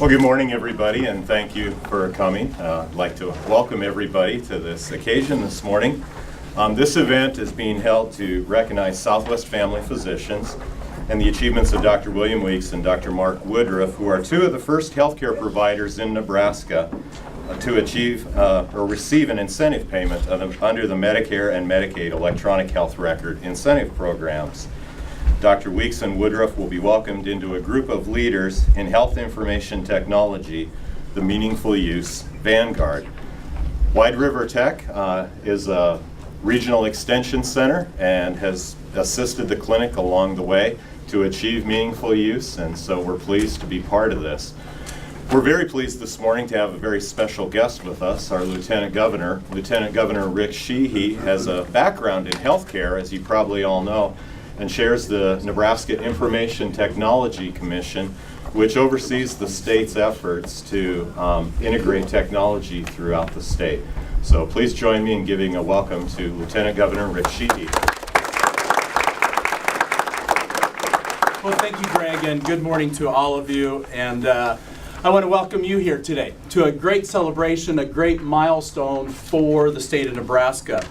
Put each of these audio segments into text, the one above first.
Well, good morning, everybody, and thank you for coming. I'd like to welcome everybody to this occasion this morning. This event is being held to recognize Southwest family physicians and the achievements of Dr. William Weeks and Dr. Mark Woodruff, who are two of the first healthcare providers in Nebraska to achieve or receive an incentive payment under the Medicare and Medicaid electronic health record incentive programs. Dr. Weeks and Woodruff will be welcomed into a group of leaders in health information technology, the Meaningful Use Vanguard. Wide River Tech is a regional extension center and has assisted the clinic along the way to achieve meaningful use, and so we're pleased to be part of this. We're very pleased this morning to have a very special guest with us, our Lieutenant Governor. Lieutenant Governor Rick Sheehy has a background in healthcare, as you probably all know, and chairs the Nebraska Information Technology Commission, which oversees the state's efforts to integrate technology throughout the state. So please join me in giving a welcome to Lieutenant Governor Rick Sheehy. Well, thank you, Greg, and good morning to all of you. And I want to welcome you here today to a great celebration, a great milestone for the state of Nebraska.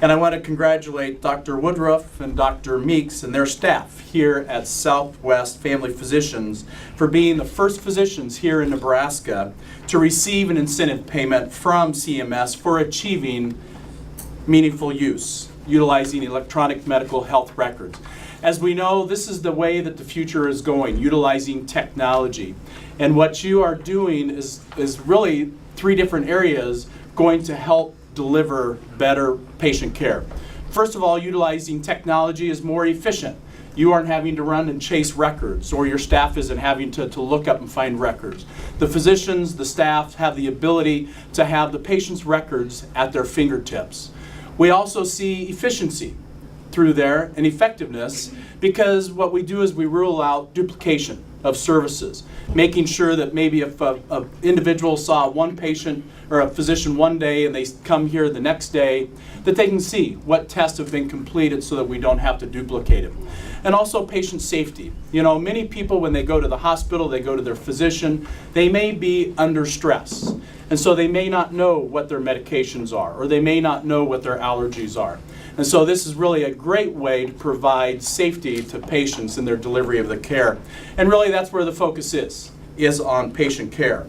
And I want to congratulate Dr. Woodruff and Dr. Meeks and their staff here at Southwest Family Physicians for being the first physicians here in Nebraska to receive an incentive payment from CMS for achieving meaningful use, utilizing electronic medical health records. As we know, this is the way that the future is going, utilizing technology. And what you are doing is really three different areas going to help deliver better patient care. First of all, utilizing technology is more efficient. You aren't having to run and chase records, or your staff isn't having to look up and find records. The physicians, the staff have the ability to have the patient's records at their fingertips. We also see efficiency through there and effectiveness, because what we do is we rule out duplication of services, making sure that maybe if an individual saw one patient or a physician one day and they come here the next day, that they can see what tests have been completed so that we don't have to duplicate it. And also patient safety. You know, many people when they go to the hospital, they go to their physician, they may be under stress. And so they may not know what their medications are, or they may not know what their allergies are. And so this is really a great way to provide safety to patients in their delivery of the care. And really that's where the focus is on patient care.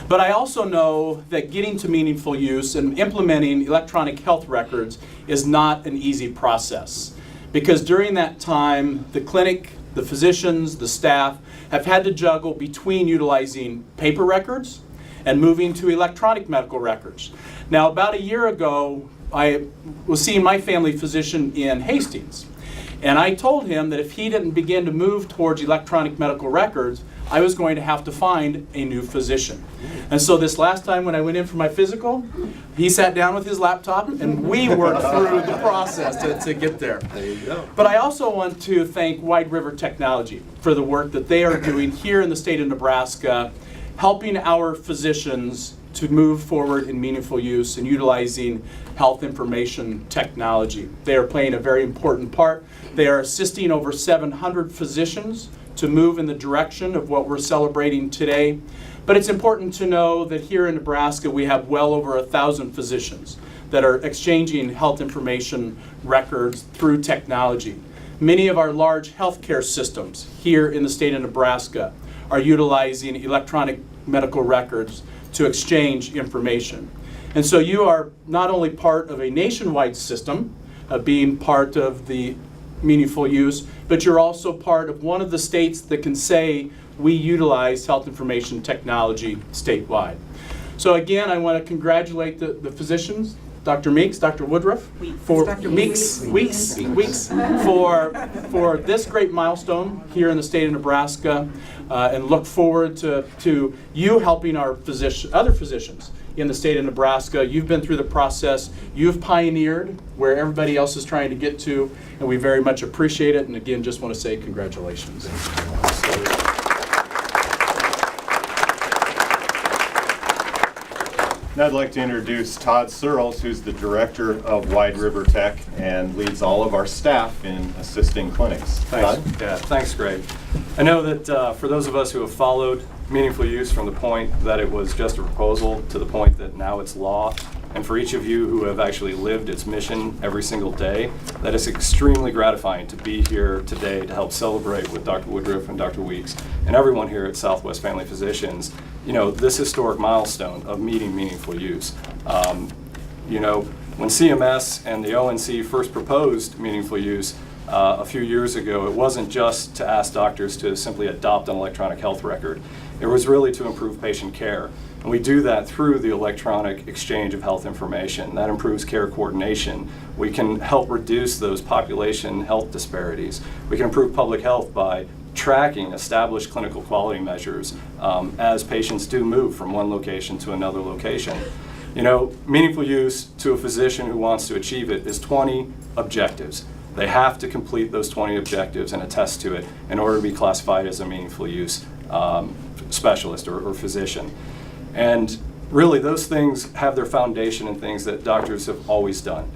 But I also know that getting to meaningful use and implementing electronic health records is not an easy process. Because during that time, the clinic, the physicians, the staff have had to juggle between utilizing paper records and moving to electronic medical records. Now, about a year ago, I was seeing my family physician in Hastings, and I told him that if he didn't begin to move towards electronic medical records, I was going to have to find a new physician. And so this last time when I went in for my physical, he sat down with his laptop and we worked through the process to get there. There you go. But I also want to thank Wide River Technology for the work that they are doing here in the state of Nebraska, helping our physicians to move forward in meaningful use and utilizing health information technology. They are playing a very important part. They are assisting over 700 physicians to move in the direction of what we're celebrating today. But it's important to know that here in Nebraska we have well over 1,000 physicians that are exchanging health information records through technology. Many of our large healthcare systems here in the state of Nebraska are utilizing electronic medical records to exchange information. And so you are not only part of a nationwide system of being part of the meaningful use, but you're also part of one of the states that can say we utilize health information technology statewide. So again, I want to congratulate the physicians, Dr. Meeks, Dr. Woodruff, for Weeks, for this great milestone here in the state of Nebraska, and look forward to you helping our other physicians in the state of Nebraska. You've been through the process. You've pioneered where everybody else is trying to get to, and we very much appreciate it. And again, just want to say congratulations. Now I'd like to introduce Todd Searles, who's the director of Wide River Tech and leads all of our staff in assisting clinics. Thanks. Todd? Yeah, thanks, Greg. I know that for those of us who have followed meaningful use from the point that it was just a proposal to the point that now it's law. And for each of you who have actually lived its mission every single day, that is extremely gratifying to be here today to help celebrate with Dr. Woodruff and Dr. Weeks and everyone here at Southwest Family Physicians, this historic milestone of meeting meaningful use. When CMS and the ONC first proposed meaningful use a few years ago, it wasn't just to ask doctors to simply adopt an electronic health record. It was really to improve patient care. And we do that through the electronic exchange of health information. That improves care coordination. We can help reduce those population health disparities. We can improve public health by tracking established clinical quality measures as patients do move from one location to another location. Meaningful use to a physician who wants to achieve it is 20 objectives. They have to complete those 20 objectives and attest to it in order to be classified as a meaningful use specialist or physician. And really, those things have their foundation in things that doctors have always done.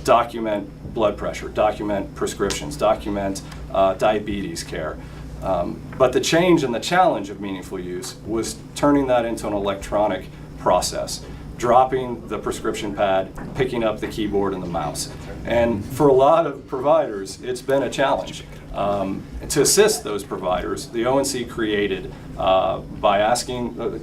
Document blood pressure, document prescriptions, document diabetes care. But the change and the challenge of meaningful use was turning that into an electronic process, dropping the prescription pad, picking up the keyboard and the mouse. And for a lot of providers, it's been a challenge. To assist those providers, the ONC created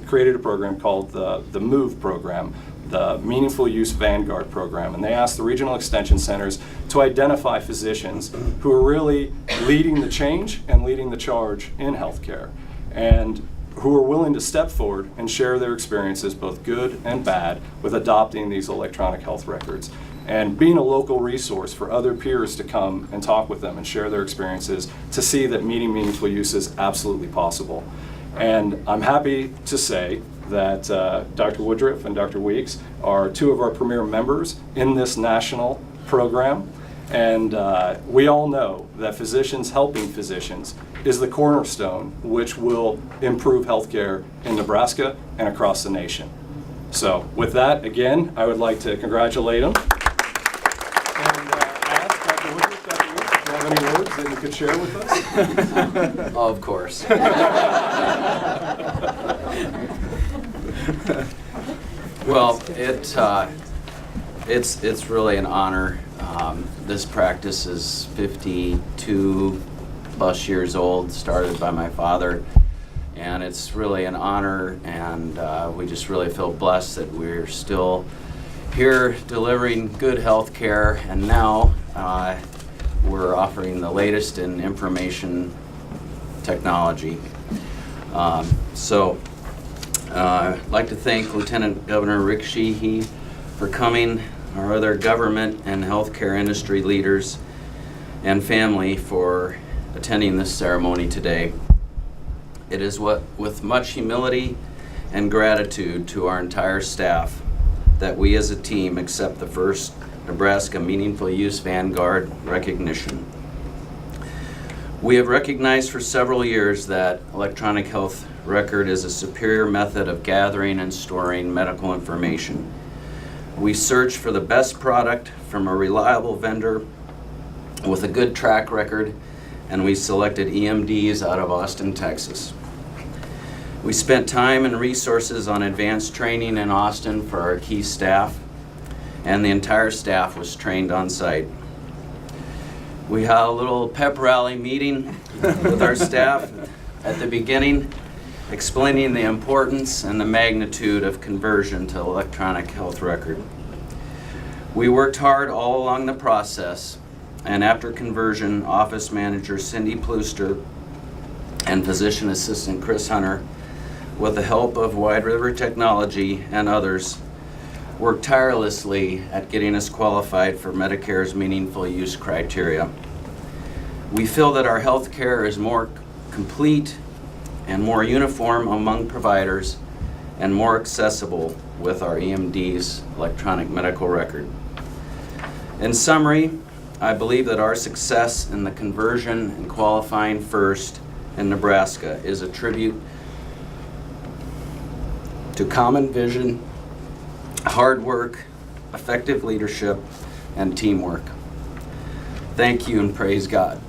created a program called the MOVE program, the Meaningful Use Vanguard program, and they asked the regional extension centers to identify physicians who are really leading the change and leading the charge in healthcare, and who are willing to step forward and share their experiences, both good and bad, with adopting these electronic health records. And being a local resource for other peers to come and talk with them and share their experiences to see that meeting meaningful use is absolutely possible. And I'm happy to say that Dr. Woodruff and Dr. Weeks are two of our premier members in this national program. And we all know that physicians helping physicians is the cornerstone which will improve healthcare in Nebraska and across the nation. So with that, again, I would like to congratulate them. Any words that you could share with us? Of course. Well, it's really an honor. This practice is 52 plus years old, started by my father, and it's really an honor, and we just really feel blessed that we're still here delivering good health care, and now we're offering the latest in information technology. I'd like to thank Lieutenant Governor Rick Sheehy for coming, our other government and healthcare industry leaders and family for attending this ceremony today. It is with much humility and gratitude to our entire staff that we as a team accept the first Nebraska Meaningful Use Vanguard recognition. We have recognized for several years that electronic health record is a superior method of gathering and storing medical information. We search for the best product from a reliable vendor with a good track record, and we selected EMDs out of Austin, Texas. We spent time and resources on advanced training in Austin for our key staff, and the entire staff was trained on site. We had a little pep rally meeting with our staff at the beginning, explaining the importance and the magnitude of conversion to electronic health record. We worked hard all along the process, and after conversion, Office Manager Cindy Plooster and Physician Assistant Chris Hunter, with the help of Wide River Technology and others, worked tirelessly at getting us qualified for Medicare's meaningful use criteria. We feel that our health care is more complete and more uniform among providers and more accessible with our EMD's electronic medical record. In summary, I believe that our success in the conversion and qualifying first in Nebraska is a tribute to common vision, hard work, effective leadership, and teamwork. Thank you and praise God.